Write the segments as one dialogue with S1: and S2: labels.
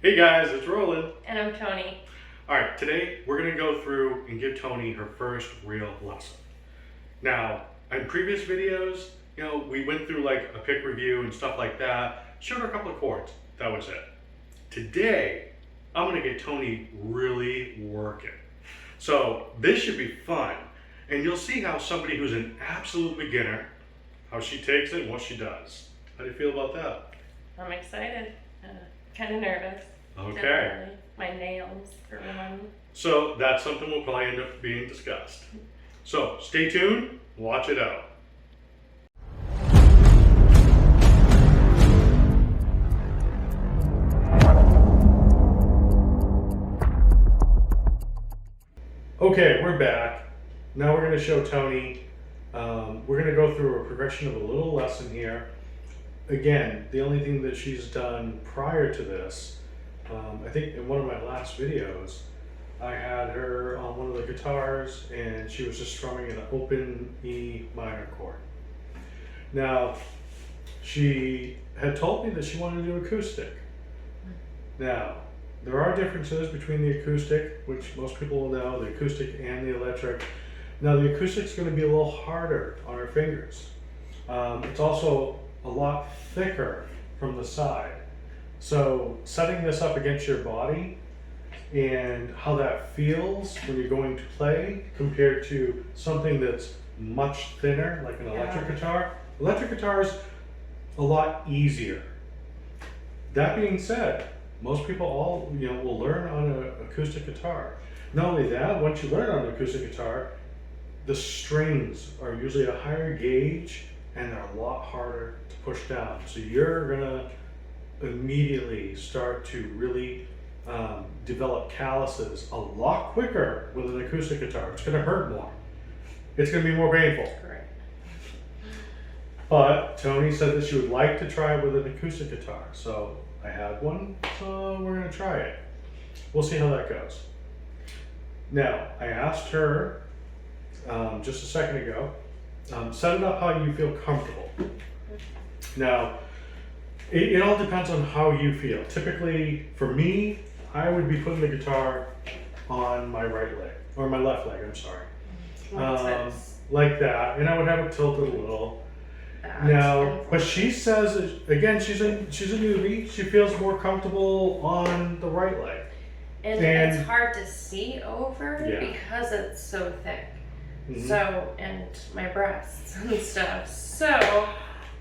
S1: Hey guys, it's Roland.
S2: And I'm Toni.
S1: Alright, today we're going to go through and give Toni her first real lesson. Now, in previous videos, we went through like a pick review and stuff like that, showed her a couple of chords, that was it. Today, I'm going to get Toni really working. So this should be fun, and you'll see how somebody who's an absolute beginner, how she takes it and what she does. How do you feel about that?
S2: I'm excited. Kind of nervous.
S1: Okay.
S2: Definitely. My nails for one.
S1: So that's something will probably end up being discussed. So stay tuned, watch it out. Okay, we're back. Now we're going to show Toni. We're going to go through a progression of a little lesson here. Again, the only thing that she's done prior to this, I think in one of my last videos, I had her on one of the guitars and she was just strumming an open E minor chord. Now, she had told me that she wanted to do acoustic. Now, there are differences between the acoustic, which most people will know, the acoustic and the electric. Now, the acoustic's going to be a little harder on her fingers. It's also a lot thicker from the side. So setting this up against your body and how that feels when you're going to play compared to something that's much thinner, like an electric guitar. Electric guitar is a lot easier. That being said, most people will learn on an acoustic guitar. Not only that, once you learn on an acoustic guitar, the strings are usually a higher gauge and they're a lot harder to push down. So you're gonna immediately start to really develop calluses a lot quicker with an acoustic guitar. It's gonna hurt more. It's gonna be more painful.
S2: Correct.
S1: But Toni said that she would like to try with an acoustic guitar. So I had one, so we're gonna try it. We'll see how that goes. Now, I asked her just a second ago, set it up how you feel comfortable. Now, it all depends on how you feel. Typically, for me, I would be putting the guitar on my right leg, or my left leg, I'm sorry. Like that, and I would have it tilted a little. Now, but she says, again, she's a newbie, she feels more comfortable on the right leg.
S2: And it's hard to see over because it's so thick. Mm-hmm. So, and my breasts and stuff. So,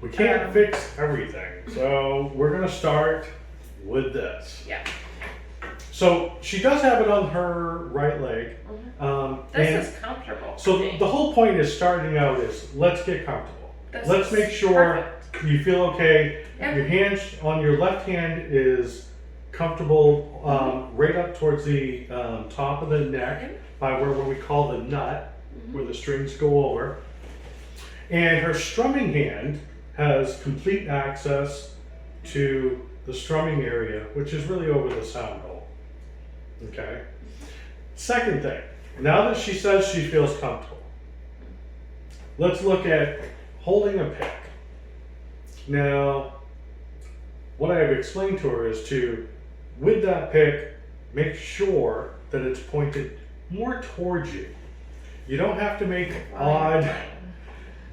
S1: we can't fix everything. So, we're going to start with this.
S2: Yeah.
S1: So, she does have it on her right leg.
S2: Mm-hmm. This is comfortable.
S1: So, the whole point is starting out is let's get comfortable. Let's make sure you feel okay. Yep. Your hands on your left hand is comfortable right up towards the top of the neck by where we call the nut. Where the strings go over. And her strumming hand has complete access to the strumming area, which is really over the sound hole. Okay? Second thing, now that she says she feels comfortable, let's look at holding a pick. Now, what I have explained to her is with that pick, make sure that it's pointed more towards you. You don't have to make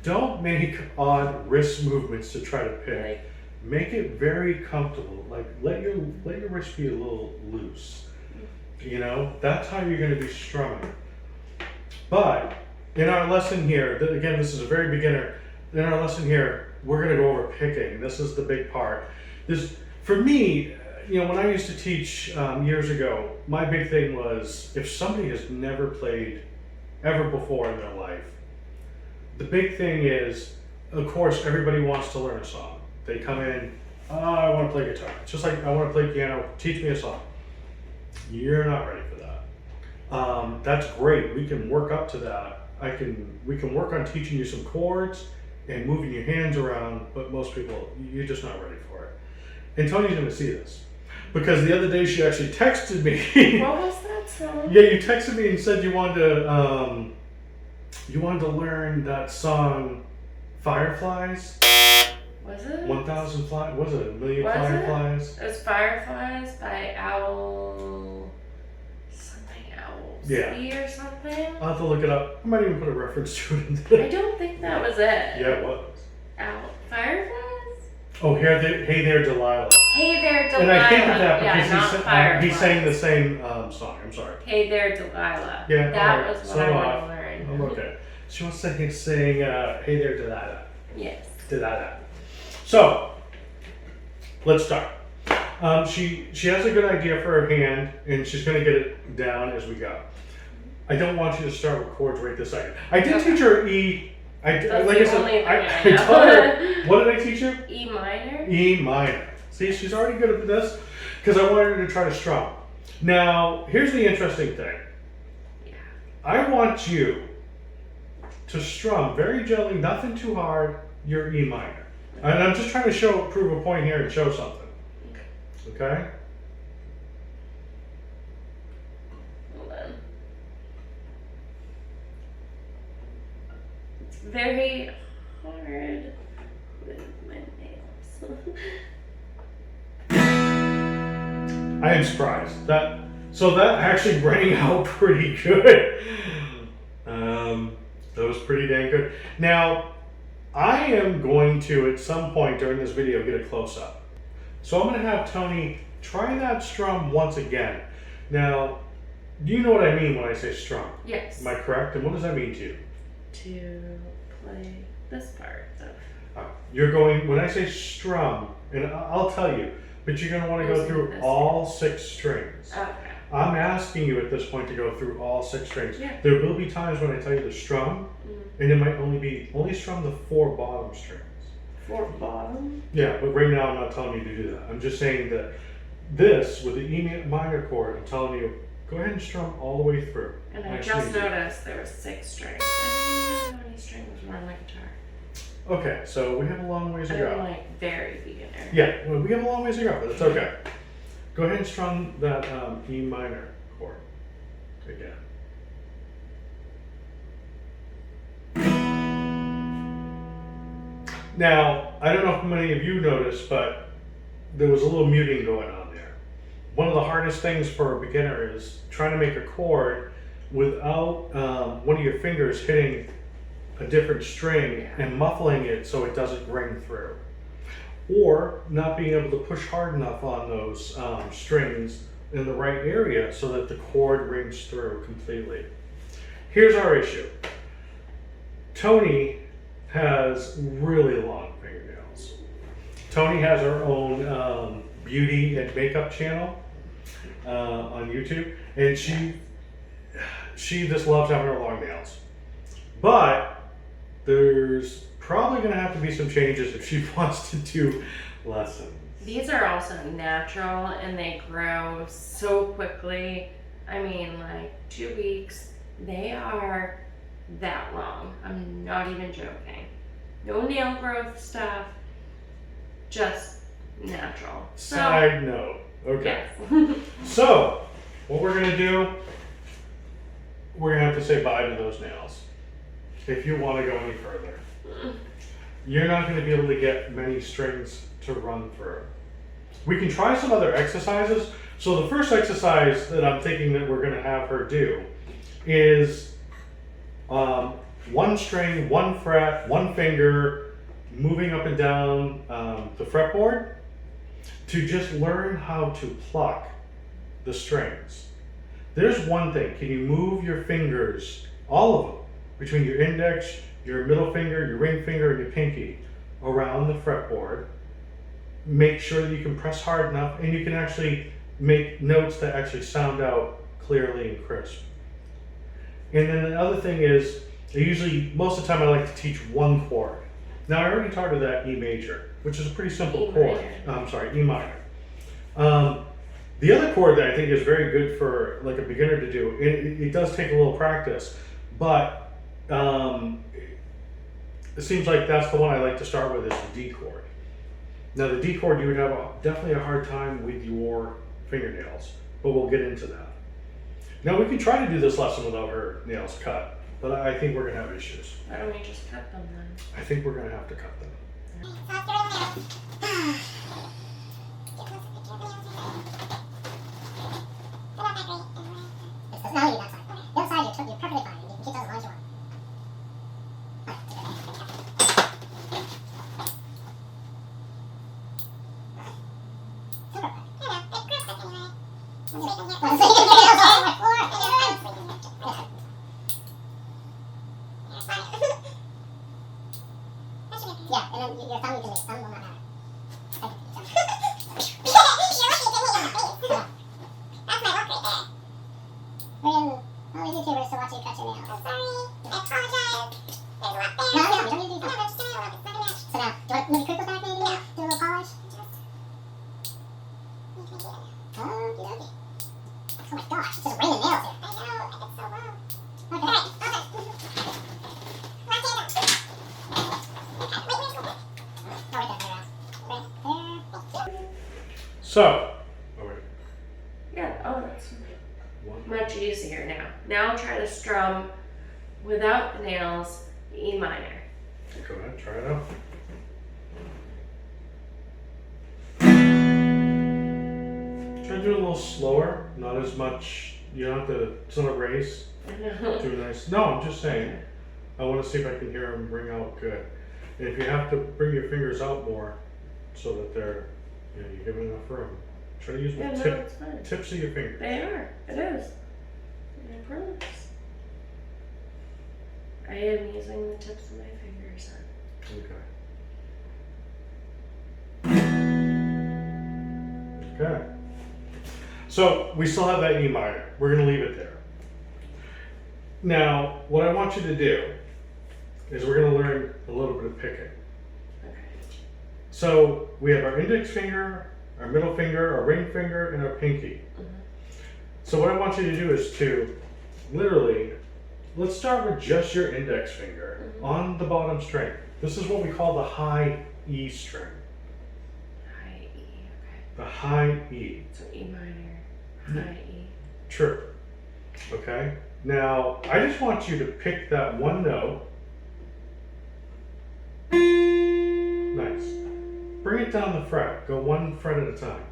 S1: don't make odd wrist movements to try to pick. Make it very comfortable. Like let your wrist be a little loose. That's how you're going to be strumming. But in our lesson here, again, this is a very beginner. In our lesson here, we're going to go over picking. This is the big part. For me, when I used to teach years ago, my big thing was if somebody has never played ever before in their life. The big thing is, of course, everybody wants to learn a song. They come in, I want to play guitar. It's just like, I want to play piano, teach me a song. You're not ready for that. That's great, we can work up to that. We can work on teaching you some chords and moving your hands around, but most people, you're just not ready for it. And Toni's going to see this. Because the other day she actually texted me.
S2: What was that song?
S1: Yeah, you texted me and said you wanted to learn that song, Fireflies.
S2: Was it?
S1: 1,000 Fly. Was it 1,000,000
S2: Was
S1: Fireflies?
S2: It was Fireflies by Owl.
S1: Yeah.
S2: Or something.
S1: I'll have to look it up. I might even put a reference to it in there.
S2: I don't think that was it.
S1: Yeah, it was.
S2: Fireflies?
S1: Oh, Hey There, Delilah.
S2: Hey There, Delilah.
S1: And I think of that
S2: yeah,
S1: because he sang the same song. I'm sorry.
S2: Hey There, Delilah.
S1: Yeah,
S2: that
S1: right.
S2: was what I want to learn.
S1: I'm okay. She wants to sing Hey There, Delilah.
S2: Yes.
S1: Delilah. So, let's start. She has a good idea for her hand, and she's going to get it down as we go. I don't want you to start with chords right this second. I did teach her E. I taught her. What did I teach her?
S2: E minor.
S1: E minor. See, she's already good at this because I wanted her to try to strum. Now, here's the interesting thing.
S2: Yeah.
S1: I want you to strum very gently, nothing too hard, your E minor. And I'm just trying to prove a point here and show something. Okay?
S2: Hold on. It's very hard with my nails.
S1: I am surprised. That actually rang out pretty good. That was pretty dang good. Now, I am going to, at some point during this video, get a close-up. So I'm going to have Toni try that strum once again. Now, do you know what I mean when I say strum?
S2: Yes.
S1: Am I correct? And what does that mean to you?
S2: To play this part of.
S1: You're going, when I say strum, and I'll tell you, but you're going to want to go through all 6 strings.
S2: Okay.
S1: I'm asking you at this point to go through all 6 strings.
S2: Yeah.
S1: There will be times when I tell you to strum, and it might only strum the 4 bottom strings.
S2: 4 bottom?
S1: Yeah, but right now I'm not telling you to do that. I'm just saying that this, with the E minor chord, I'm telling you, go ahead and strum all the way through.
S2: And I just noticed there were 6 strings. I didn't know how many strings were on my guitar.
S1: Okay, so we have a long ways to go.
S2: I'm like very beginner.
S1: Yeah, well, we have a long ways to go, but that's okay. Go ahead and strum that E minor chord again. Now, I don't know if many of you noticed, but there was a little muting going on there. One of the hardest things for a beginner is trying to make a chord without one of your fingers hitting a different string and muffling it so it doesn't ring through. Or not being able to push hard enough on those strings in the right area so that the chord rings through completely. Here's our issue. Toni has really long fingernails. Toni has her own beauty and makeup channel on YouTube, and she just loves having her long nails. But there's probably going to have to be some changes if she wants to do lessons.
S2: These are also natural and they grow so quickly. I mean, like 2 weeks, they are that long. I'm not even joking. No nail growth stuff, just natural.
S1: Side note. Okay.
S2: Yes.
S1: So, what we're going to do, we're going to have to say bye to those nails. If you want to go any further. You're not going to be able to get many strings to run through. We can try some other exercises. So the first exercise that I'm thinking that we're going to have her do is 1 string, 1 fret, 1 finger, moving up and down the fretboard to just learn how to pluck the strings. There's one thing. Can you move your fingers, all of them, between your index, your middle finger, your ring finger, and your pinky around the fretboard? Make sure that you can press hard enough and you can actually make notes that actually sound out clearly and crisp. And then the other thing is, most of the time I like to teach 1 chord. Now I already taught her that E major, which is a pretty simple chord. I'm sorry, E minor. The other chord that I think is very good for like a beginner to do, it does take a little practice, but it seems like that's the one I like to start with, is the D chord. Now the D chord, you would have definitely a hard time with your fingernails, but we'll get into that. Now we can try to do this lesson without her nails cut, but I think we're going to have issues.
S2: Why don't we just cut them then?
S1: I think we're going to have to cut them.
S3: Yeah, and then your thumb you can make. Thumb will not matter. That's my work right there. We're in all the YouTubers to watch you cut your nails. I'm sorry. I apologize. There's a lot there. No, you don't need to do that. No, I'm just doing a little bit. It's not gonna match. So now, do you want maybe crinkle back maybe? Yeah. Do a little polish? Okie dokie. Oh my gosh, it's just raining nails here. I know, it's so low. Okay. Alright, left hand up. Okay, wait, where's the... Oh, right there, right there.
S1: So, oh wait,
S2: Yeah, oh, that's
S1: one.
S2: much easier now. Now try to strum without the nails, the E minor.
S1: Go ahead, try it out. Try to do it a little slower, not as much. You don't have to. It's not a race.
S2: I know.
S1: Too nice. No, I'm just saying. I want to see if I can hear them ring out good. And if you have to bring your fingers out more, so that they're, you know, you give enough room. Try to use
S2: Yeah,
S1: the
S2: no, it's fine.
S1: tips of your fingers.
S2: They are. It is. It proves. I am using the tips of my fingers.
S1: Okay. Okay. So we still have that E minor. We're going to leave it there. Now, what I want you to do is we're going to learn a little bit of picking.
S2: Okay.
S1: So we have our index finger, our middle finger, our ring finger, and our pinky.
S2: Mhm.
S1: So what I want you to do is to literally, let's start with just your index finger on the bottom string. This is what we call the high E string.
S2: High E. Okay.
S1: The high E.
S2: So E minor, high E.
S1: True. Okay? Now, I just want you to pick that one note. Nice. Bring it down the fret. Go one fret at a time.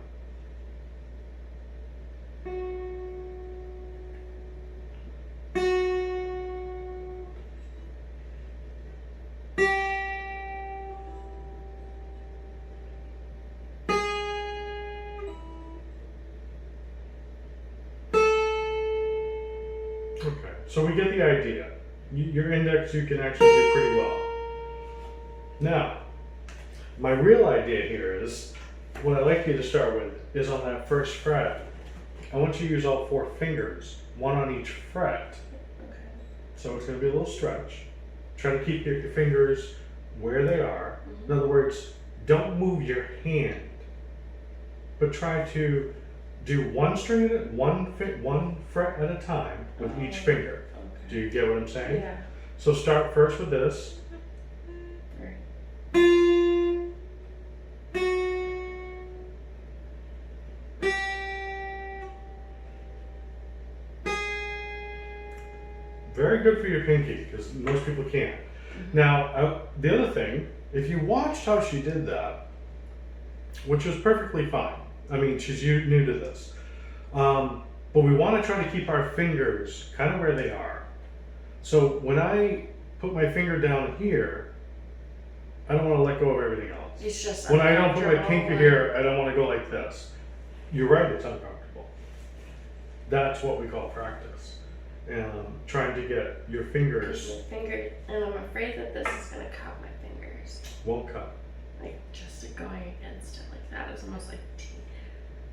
S1: Okay, so we get the idea. Your index you can actually do pretty well. Now, my real idea here is, what I'd like you to start with is on that first fret. I want you to use all four fingers, one on each fret.
S2: Okay.
S1: So it's going to be a little stretch. Try to keep your fingers where they are. In other words, don't move your hand, but try to do one string at one fret at a time with each finger.
S2: Okay.
S1: Do you get what I'm saying?
S2: Yeah.
S1: So start first with this.
S2: Right.
S1: Very good for your pinky, because most people can't. Now, the other thing, if you watched how she did that, which was perfectly fine. I mean, she's new to this. But we want to try to keep our fingers kind of where they are. So when I put my finger down here, I don't want to let go of everything else.
S2: It's just
S1: When I don't put my
S2: uncomfortable
S1: pinky
S2: and-
S1: here, I don't want to go like this. You're right, it's uncomfortable. That's what we call practice. Trying to get your fingers
S2: My finger, and I'm afraid that this is gonna cut my fingers.
S1: won't cut.
S2: Like just going against it like that is almost like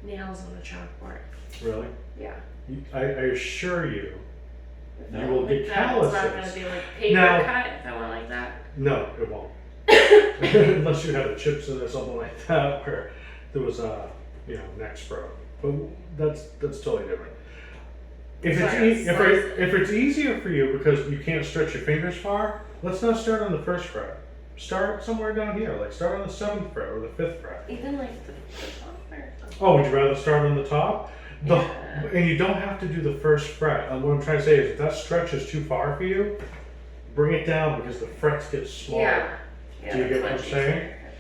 S2: nails on a chalkboard.
S1: Really?
S2: Yeah.
S1: I assure you,
S2: If
S1: You
S2: I
S1: will
S2: went
S1: get
S2: like that, it's not
S1: calluses.
S2: gonna be like paper
S1: Now-
S2: cut if I went like that.
S1: no, it won't. Unless you had chips in it or something like that, where there was a, neck sprout. But that's totally different. If it's easier for you because you can't stretch your fingers far, let's not start on the first fret. Start somewhere down here, like start on the 7th fret or the 5th fret.
S2: Even like the top or something.
S1: Oh, would you rather start on the top?
S2: Yeah.
S1: And you don't have to do the first fret. What I'm trying to say is, if that stretch is too far for you, bring it down because the frets get smaller.
S2: Yeah. Yeah,
S1: Do you get
S2: that's
S1: what I'm
S2: much
S1: saying?
S2: easier.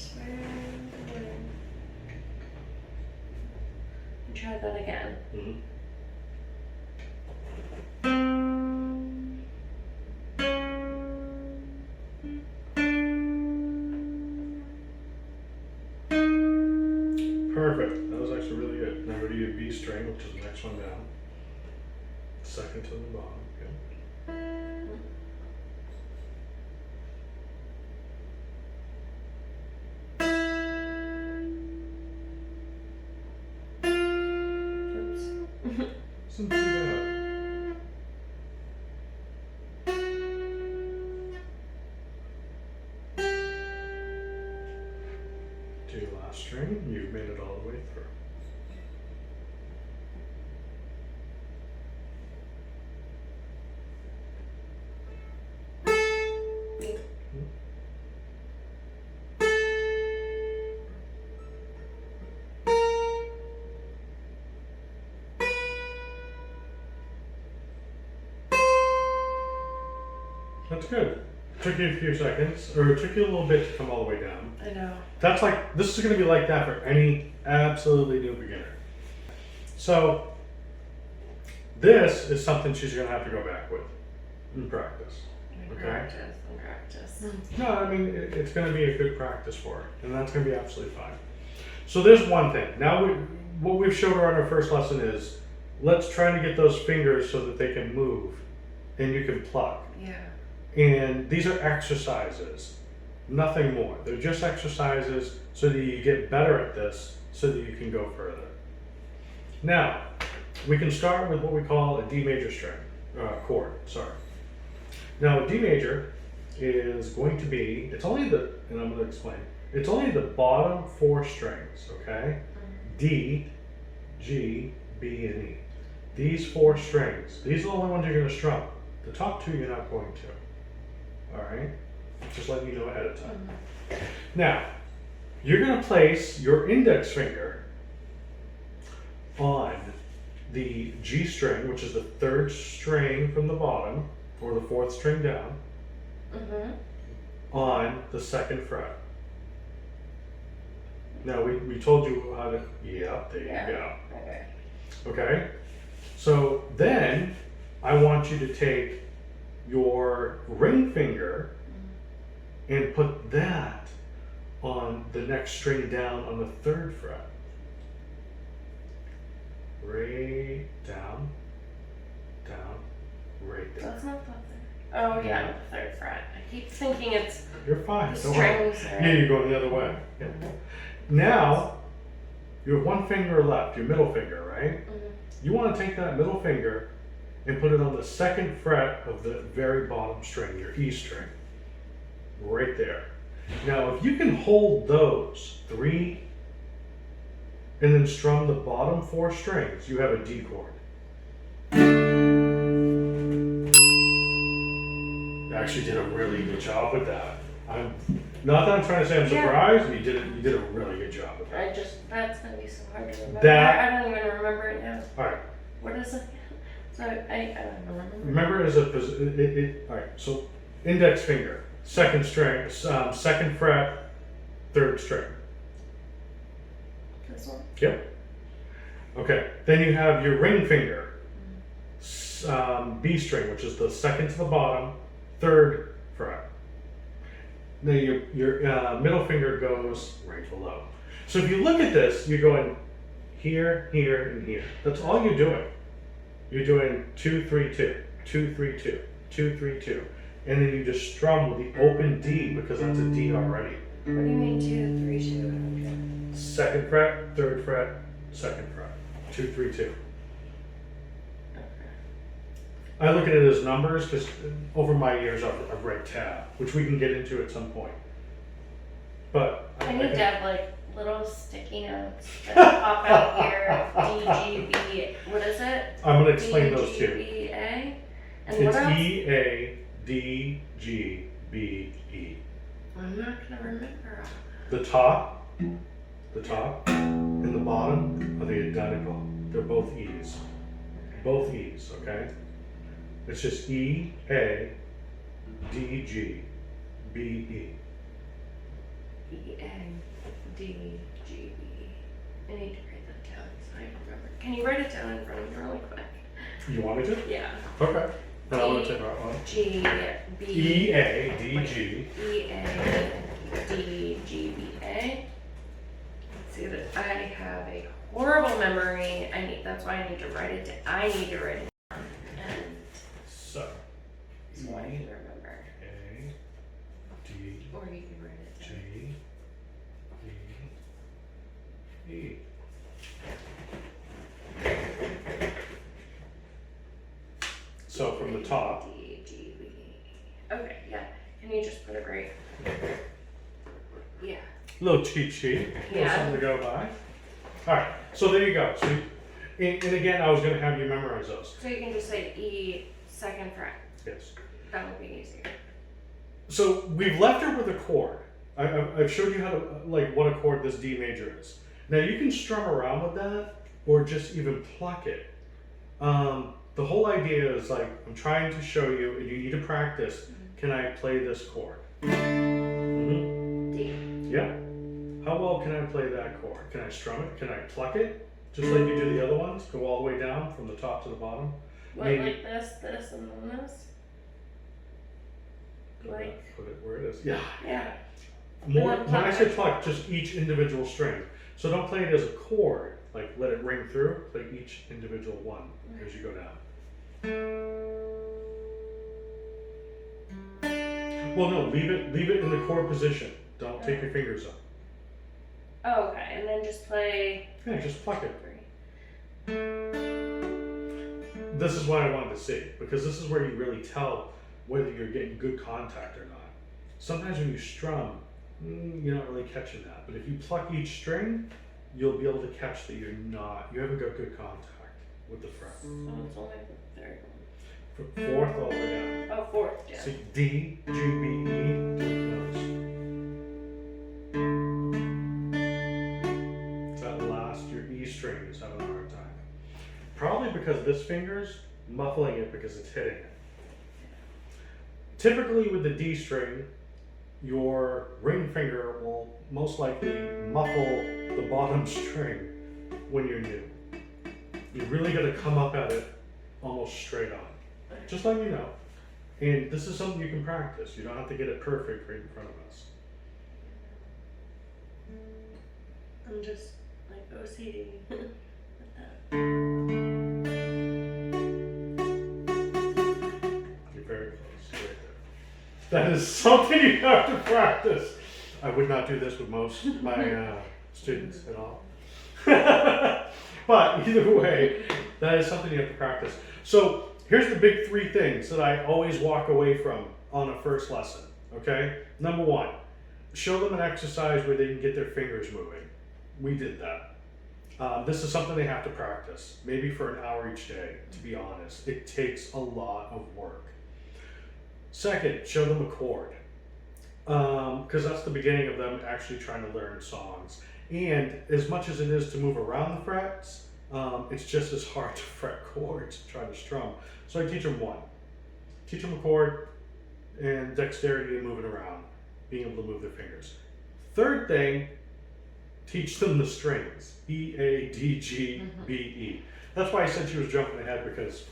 S2: swear. Try that again.
S1: Mhm. Perfect. That was actually really good. Now go to your B string, which is the next one down. Second to the bottom. Okay.
S2: Oops.
S1: Isn't too bad. To your last string, you've made it all the way through. That's good. Took you a few seconds, or it took you a little bit to come all the way down.
S2: I know.
S1: That's like, this is going to be like that for any absolutely new beginner. So, this is something she's going to have to go back with in practice. Okay.
S2: Practice and practice.
S1: No, I mean, it's going to be a good practice for her, and that's going to be absolutely fine. So there's one thing. Now, what we've showed her on our first lesson is, let's try to get those fingers so that they can move, and you can pluck.
S2: Yeah.
S1: And these are exercises, nothing more. They're just exercises so that you get better at this, so that you can go further. Now, we can start with what we call a D major string, chord, sorry. Now, a D major is going to be, it's only the, and I'm going to explain, it's only the bottom 4 strings, okay? D, G, B, and E. These 4 strings, these are the only ones you're going to strum. The top 2 you're not going to. All right, just letting you know ahead of time. Now, you're going to place your index finger on the G string, which is the 3rd string from the bottom, or the 4th string down, on the 2nd fret. Now, we told you how to, yeah, there you go.
S2: Okay.
S1: Okay, so then I want you to take your ring finger and put that on the next string down on the 3rd fret. Right down, down, right down.
S2: That's not the 3rd. Oh yeah, the 3rd fret. I keep thinking it's
S1: You're fine.
S2: the
S1: Don't worry.
S2: strings.
S1: Yeah, you're going the other way. Yeah. Now, you have one finger left, your middle finger, right? You want to take that middle finger and put it on the 2nd fret of the very bottom string, your E string. Right there. Now, if you can hold those 3 and then strum the bottom 4 strings, you have a D chord. You actually did a really good job with that. Not that I'm trying to say I'm surprised, but you did a really good job with that.
S2: That's gonna be so hard to remember.
S1: That-
S2: I don't even remember it now.
S1: Alright.
S2: What is it? So I don't remember.
S1: Remember as alright, so index finger, 2nd string, 2nd fret, 3rd string.
S2: This one?
S1: Yep. Okay, then you have your ring finger, B string, which is the 2nd to the bottom, 3rd fret. Then your middle finger goes right below. So if you look at this, you're going here, here, and here. That's all you're doing. You're doing 2, 3, 2, 2, 3, 2, 2, 3, 2. And then you just strum with the open D because that's a D already.
S2: What do you mean 2, 3, 2?
S1: 2nd fret, 3rd fret, 2nd fret. 2, 3, 2. I look at it as numbers because over my years I've read tab, which we can get into at some point. But
S2: I need to have like little sticky notes that pop out here. DGB. What is it?
S1: I'm going to explain those two.
S2: DGBA. And
S1: It's
S2: what else?
S1: EADGBE.
S2: I'm not gonna remember.
S1: The top and the bottom are the identical. They're both E's. Both E's, okay? It's just E, A, D, G, B, E.
S2: E, A, D, G, B. I need to write that down so I remember. Can you write it down in front of me really quick?
S1: You want me to?
S2: Yeah.
S1: Okay. Then I'm going to take that one.
S2: G, B.
S1: E, A, D, G.
S2: E, A, D, G, B, A. Let's see that I have a horrible memory. That's why I need to write it down. I need to write it down. And
S1: So
S2: I can remember.
S1: A, D,
S2: Or you can write it
S1: G,
S2: down.
S1: E, E. So from the top.
S2: D, G, B. Okay, yeah. Can you just put it right? Yeah.
S1: Little cheat sheet. Little
S2: Yeah.
S1: something to go by. Alright, so there you go. So and again, I was going to have you memorize those.
S2: So you can just say E, second fret.
S1: Yes.
S2: That would be easier.
S1: So we've left her with a chord. I've showed you how to, like, what a chord this D major is. Now you can strum around with that or just even pluck it. The whole idea is like, I'm trying to show you, and you need to practice, can I play this chord? Mm-hmm.
S2: D.
S1: Yeah. How well can I play that chord? Can I strum it? Can I pluck it? Just like you do the other ones? Go all the way down from the top to the bottom?
S2: What,
S1: Maybe.
S2: like this, and then this? Like,
S1: Put it where it is. Yeah.
S2: yeah.
S1: More,
S2: And then
S1: when I
S2: pluck
S1: say
S2: it.
S1: pluck, just each individual string. So don't play it as a chord, like let it ring through, play each individual one as you go down. Well, no, leave it in the chord position. Don't take your fingers up.
S2: Oh, okay. And then just play
S1: Yeah, just pluck it.
S2: 3.
S1: This is what I wanted to see, because this is where you really tell whether you're getting good contact or not. Sometimes when you strum, you're not really catching that. But if you pluck each string, you'll be able to catch that you haven't got good contact with the fret.
S2: So it's only the third one.
S1: From fourth all the way down.
S2: Oh, fourth, yeah.
S1: See, D, G, B, E, do those. That last, your E string is having a hard time. Probably because this finger's muffling it because it's hitting it. Typically with the D string, your ring finger will most likely muffle the bottom string when you're new. You really got to come up at it almost straight on, just letting you know. And this is something you can practice. You don't have to get it perfect right in front of us.
S2: I'm just like OCD with that.
S1: You're very close, right there. That is something you have to practice. I would not do this with most of my students at all. But either way, that is something you have to practice. So here's the big 3 things that I always walk away from on a first lesson, okay? Number 1, show them an exercise where they can get their fingers moving. We did that. This is something they have to practice, maybe for an hour each day, to be honest. It takes a lot of work. Second, show them a chord, because that's the beginning of them actually trying to learn songs. And as much as it is to move around the frets, it's just as hard to fret chords, try to strum. So I teach them 1. Teach them a chord and dexterity in moving around, being able to move their fingers. Third thing, teach them the strings, E, A, D, G, B, E. That's why I said she was jumping ahead, because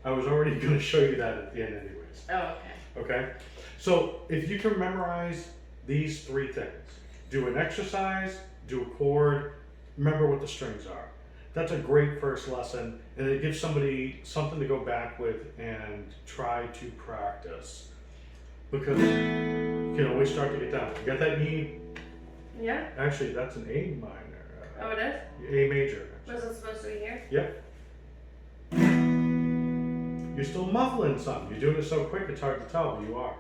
S1: I was already going to show you that at the end anyways.
S2: Oh, okay.
S1: Okay? So if you can memorize these 3 things, do an exercise, do a chord, remember what the strings are. That's a great first lesson, and it gives somebody something to go back with and try to practice. Because you can always start to get down. You got that E?
S2: Yeah?
S1: Actually, that's an A minor.
S2: Oh, it is?
S1: A major.
S2: Was it supposed to be here?
S1: Yep. You're still muffling some. You're doing it so quick it's hard to tell, but you are.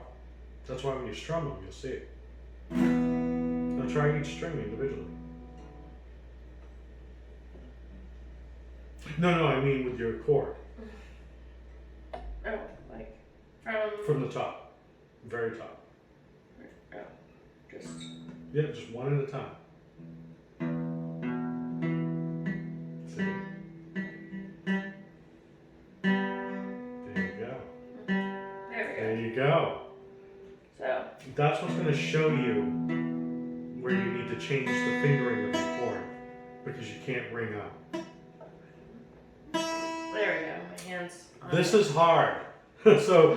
S1: That's why when you strum them, you'll see it. Now try each string individually. No, I mean with your chord.
S2: Oh, like
S1: From the top. Very top.
S2: Oh, just.
S1: Yeah, just one at a time. See? There you go.
S2: There we go.
S1: There you go.
S2: So.
S1: That's what's going to show you where you need to change the fingering of the chord because you can't ring up.
S2: There we go. My hands.
S1: This is hard. So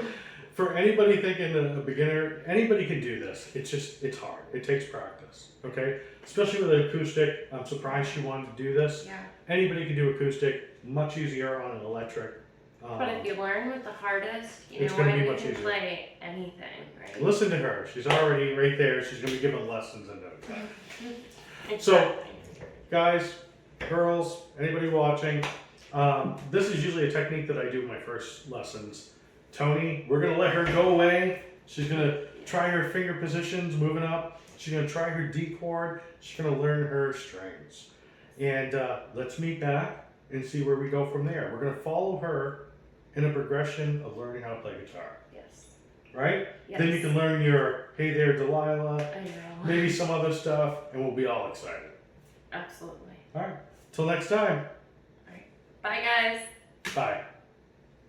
S1: for anybody thinking a beginner, anybody can do this. It's hard. It takes practice. Okay? Especially with an acoustic. I'm surprised she wanted to do this.
S2: Yeah.
S1: Anybody can do acoustic. Much easier on an electric.
S2: But if you learn with the hardest, you
S1: it's
S2: know
S1: gonna
S2: what?
S1: be
S2: You
S1: much
S2: can
S1: easier.
S2: play anything, right?
S1: Listen to her. She's already right there. She's going to be giving lessons in no time.
S2: Exactly.
S1: Guys, girls, anybody watching, this is usually a technique that I do in my first lessons. Toni, we're going to let her go away. She's going to try her finger positions, moving up. She's going to try her D chord. She's going to learn her strings. And let's meet back and see where we go from there. We're going to follow her in a progression of learning how to play guitar.
S2: Yes.
S1: Right?
S2: Yes.
S1: Then you can learn your Hey There Delilah,
S2: I know.
S1: maybe some other stuff, and we'll be all excited.
S2: Absolutely.
S1: All right. Till next time.
S2: Bye, guys.
S1: Bye.